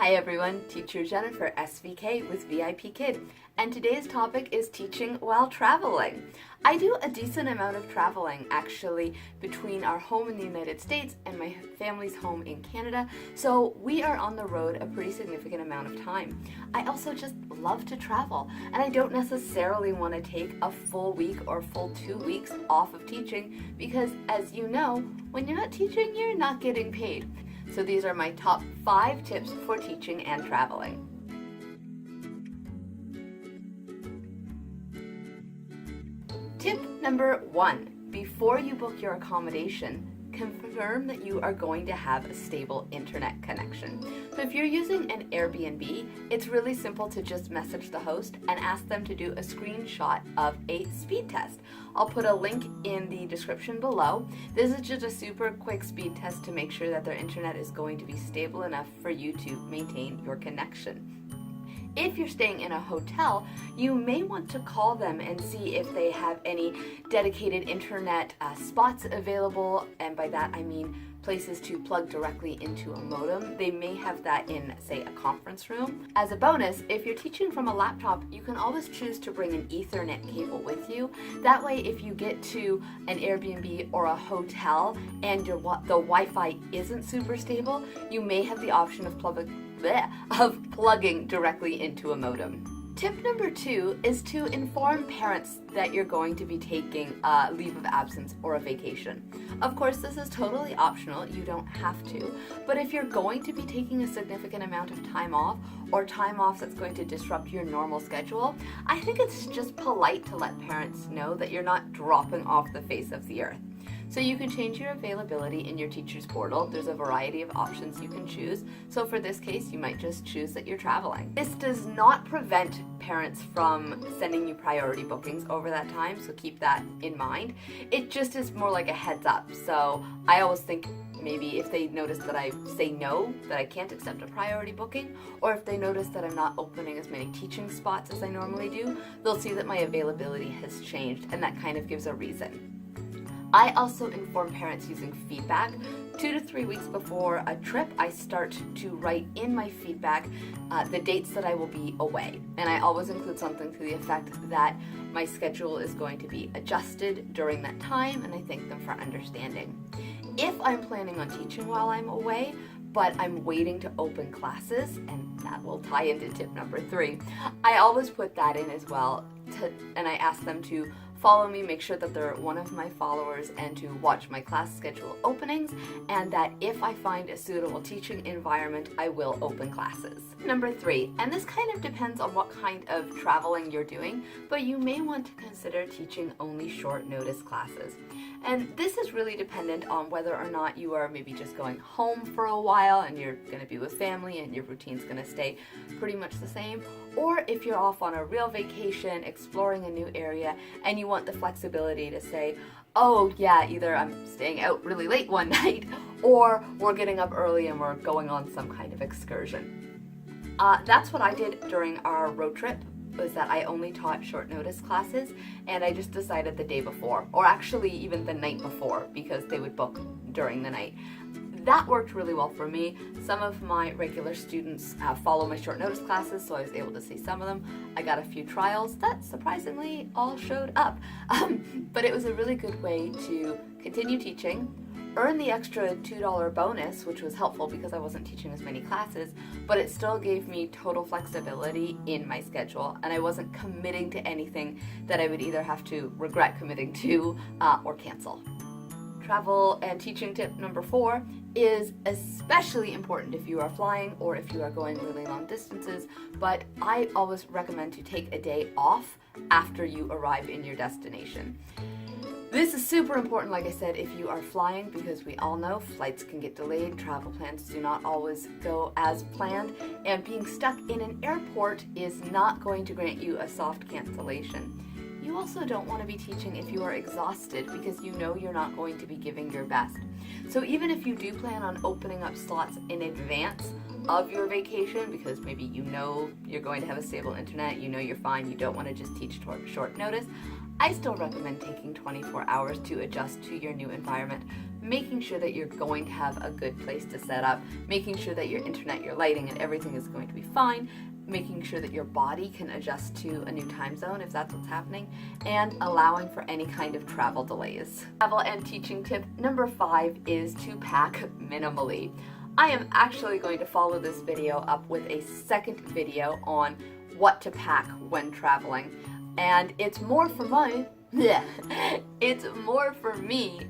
Hi everyone, Teacher Jennifer, SVK with VIPKID, and today's topic is teaching while traveling. I do a decent amount of traveling actually between our home in the United States and my family's home in Canada, so we are on the road a pretty significant amount of time. I also just love to travel, and I don't necessarily want to take a full week or full 2 weeks off of teaching because, as you know, when you're not teaching, you're not getting paid. So these are my top 5 tips for teaching and traveling. Tip number 1, before you book your accommodation, confirm that you are going to have a stable internet connection. So if you're using an Airbnb, it's really simple to just message the host and ask them to do a screenshot of a speed test. I'll put a link in the description below. This is just a super quick speed test to make sure that their internet is going to be stable enough for you to maintain your connection. If you're staying in a hotel, you may want to call them and see if they have any dedicated internet spots available, and by that I mean places to plug directly into a modem. They may have that in, say, a conference room. As a bonus, if you're teaching from a laptop, you can always choose to bring an Ethernet cable with you. That way, if you get to an Airbnb or a hotel and the Wi-Fi isn't super stable, you may have the option of plugging directly into a modem. Tip number 2 is to inform parents that you're going to be taking a leave of absence or a vacation. Of course, this is totally optional, you don't have to, but if you're going to be taking a significant amount of time off or time off that's going to disrupt your normal schedule, I think it's just polite to let parents know that you're not dropping off the face of the earth. So you can change your availability in your teacher's portal. There's a variety of options you can choose. So for this case, you might just choose that you're traveling. This does not prevent parents from sending you priority bookings over that time, so keep that in mind. It just is more like a heads up. So I always think maybe if they notice that I say no, that I can't accept a priority booking, or if they notice that I'm not opening as many teaching spots as I normally do, they'll see that my availability has changed, and that kind of gives a reason. I also inform parents using feedback. 2 to 3 weeks before a trip, I start to write in my feedback the dates that I will be away. And I always include something to the effect that my schedule is going to be adjusted during that time, and I thank them for understanding. If I'm planning on teaching while I'm away, but I'm waiting to open classes, and that will tie into tip number 3, I always put that in as well, and I ask them to follow me, make sure that they're one of my followers, and to watch my class schedule openings, and that if I find a suitable teaching environment, I will open classes. Number 3, and this kind of depends on what kind of traveling you're doing, but you may want to consider teaching only short notice classes. And this is really dependent on whether or not you are maybe just going home for a while and you're going to be with family and your routine's going to stay pretty much the same, or if you're off on a real vacation, exploring a new area, and you want the flexibility to say, oh yeah, either I'm staying out really late one night, or we're getting up early and we're going on some kind of excursion. That's what I did during our road trip, was that I only taught short notice classes, and I just decided the day before, or actually even the night before, because they would book during the night. That worked really well for me. Some of my regular students follow my short notice classes, so I was able to see some of them. I got a few trials that surprisingly all showed up. But it was a really good way to continue teaching, earn the extra $2 bonus, which was helpful because I wasn't teaching as many classes, but it still gave me total flexibility in my schedule, and I wasn't committing to anything that I would either have to regret committing to or cancel. Travel and teaching tip number 4 is especially important if you are flying or if you are going really long distances, but I always recommend to take a day off after you arrive in your destination. This is super important, like I said, if you are flying, because we all know flights can get delayed, travel plans do not always go as planned, and being stuck in an airport is not going to grant you a soft cancellation. You also don't want to be teaching if you are exhausted, because you know you're not going to be giving your best. So even if you do plan on opening up slots in advance of your vacation, because maybe you know you're going to have a stable internet, you know you're fine, you don't want to just teach short notice, I still recommend taking 24 hours to adjust to your new environment. making sure that you're going to have a good place to set up, making sure that your internet, your lighting, and everything is going to be fine, making sure that your body can adjust to a new time zone if that's what's happening, and allowing for any kind of travel delays. Travel and teaching tip number 5 is to pack minimally. I am actually going to follow this video up with a second video on what to pack when traveling, and it's more for it's more for me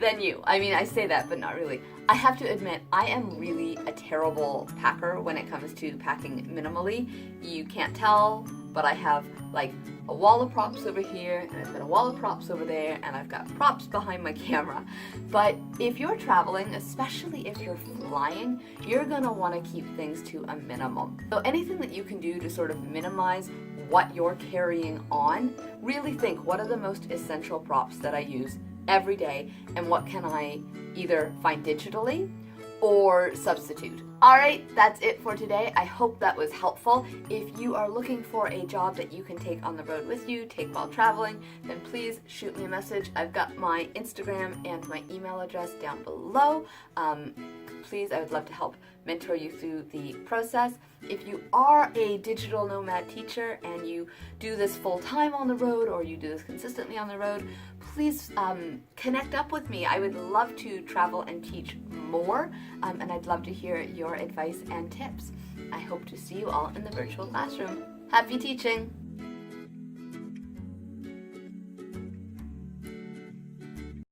than you. I mean, I say that, but not really. I have to admit, I am really a terrible packer when it comes to packing minimally. You can't tell, but I have like a wall of props over here, and I've got a wall of props over there, and I've got props behind my camera. But if you're traveling, especially if you're flying, you're gonna wanna keep things to a minimum. So anything that you can do to sort of minimize what you're carrying on, really think, what are the most essential props that I use every day, and what can I either find digitally or substitute. Alright, that's it for today. I hope that was helpful. If you are looking for a job that you can take on the road with you, take while traveling, then please shoot me a message. I've got my Instagram and my email address down below. Please, I would love to help mentor you through the process. If you are a digital nomad teacher and you do this full-time on the road, or you do this consistently on the road, please connect up with me. I would love to travel and teach more, and I'd love to hear your advice and tips. I hope to see you all in the virtual classroom. Happy teaching!